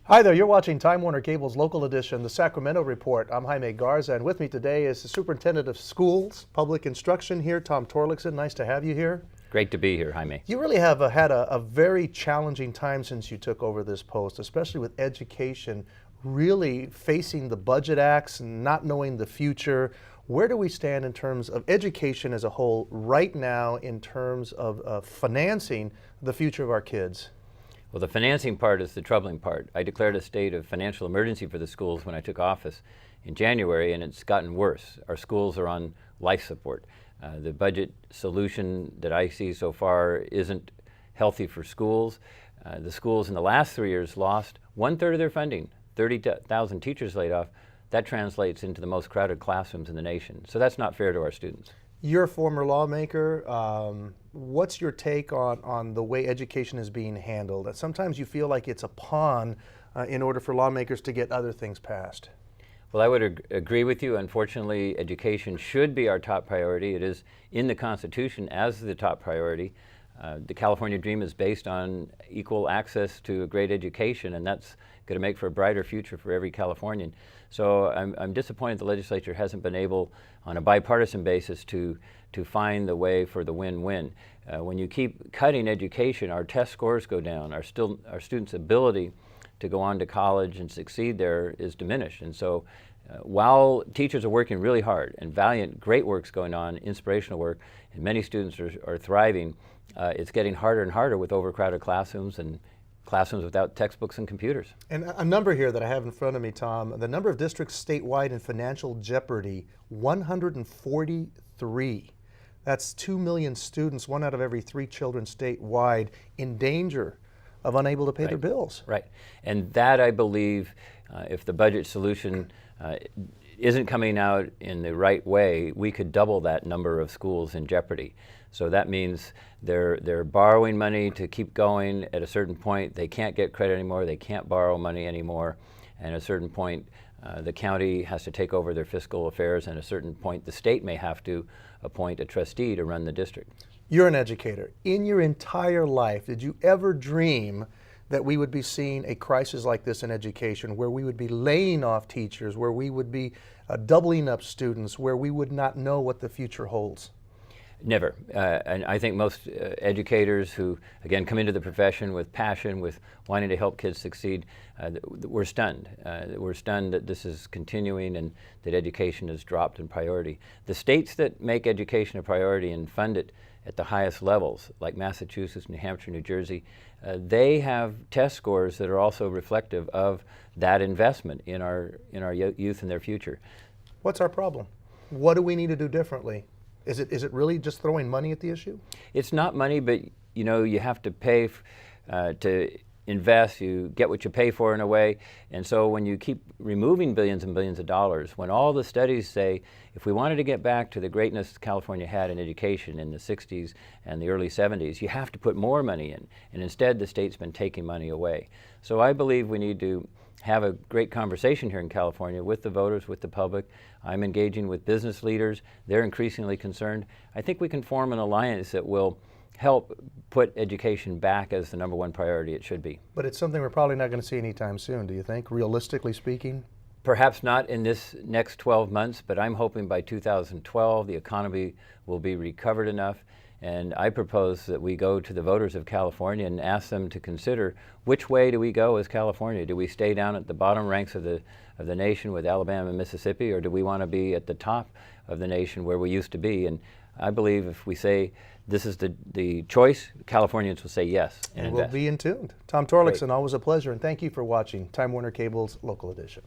Hi there, you're watching Time Warner Cable's local edition, the Sacramento Report. I'm Jaime Garza, and with me today is the Superintendent of Schools, Public Instruction here, Tom Torlakson. Nice to have you here. Great to be here, Jaime. You really have had a very challenging time since you took over this post, especially with education really facing the budget acts and not knowing the future. Where do we stand in terms of education as a whole right now in terms of financing the future of our kids? Well, the financing part is the troubling part. I declared a state of financial emergency for the schools when I took office in January, and it's gotten worse. Our schools are on life support. The budget solution that I see so far isn't healthy for schools. The schools in the last 3 years lost 1/3 of their funding, 30,000 teachers laid off. That translates into the most crowded classrooms in the nation. So that's not fair to our students. You're a former lawmaker. What's your take on the way education is being handled? Sometimes you feel like it's a pawn in order for lawmakers to get other things passed. Well, I would agree with you. Unfortunately, education should be our top priority. It is in the Constitution as the top priority. The California dream is based on equal access to a great education, and that's going to make for a brighter future for every Californian. So I'm disappointed the legislature hasn't been able, on a bipartisan basis, to find the way for the win-win. When you keep cutting education, our test scores go down. Our students' ability to go on to college and succeed there is diminished. And so while teachers are working really hard and valiant, great work's going on, inspirational work, and many students are thriving, it's getting harder and harder with overcrowded classrooms and classrooms without textbooks and computers. And a number here that I have in front of me, Tom, the number of districts statewide in financial jeopardy, 143. That's 2 million students, 1 out of every 3 children statewide, in danger of unable to pay their bills. Right, and that, I believe, if the budget solution isn't coming out in the right way, we could double that number of schools in jeopardy. So that means they're borrowing money to keep going. At a certain point, they can't get credit anymore, they can't borrow money anymore, and at a certain point, the county has to take over their fiscal affairs, and at a certain point, the state may have to appoint a trustee to run the district. You're an educator. In your entire life, did you ever dream that we would be seeing a crisis like this in education, where we would be laying off teachers, where we would be doubling up students, where we would not know what the future holds? Never. And I think most educators who, again, come into the profession with passion, with wanting to help kids succeed, we're stunned. We're stunned that this is continuing and that education has dropped in priority. The states that make education a priority and fund it at the highest levels, like Massachusetts, New Hampshire, New Jersey, they have test scores that are also reflective of that investment in our youth and their future. What's our problem? What do we need to do differently? Is it really just throwing money at the issue? It's not money, but you have to pay to invest. You get what you pay for in a way. And so when you keep removing billions and billions of dollars, when all the studies say if we wanted to get back to the greatness California had in education in the 60s and the early 70s, you have to put more money in. And instead, the state's been taking money away. So I believe we need to have a great conversation here in California with the voters, with the public. I'm engaging with business leaders. They're increasingly concerned. I think we can form an alliance that will help put education back as the #1 priority it should be. But it's something we're probably not going to see anytime soon, do you think, realistically speaking? Perhaps not in this next 12 months, but I'm hoping by 2012 the economy will be recovered enough. And I propose that we go to the voters of California and ask them to consider which way do we go as California? Do we stay down at the bottom ranks of the nation with Alabama and Mississippi, or do we want to be at the top of the nation where we used to be? And I believe if we say this is the choice, Californians will say yes and we'll be in tune. Tom Torlakson, always a pleasure, and thank you for watching Time Warner Cable's Local Edition.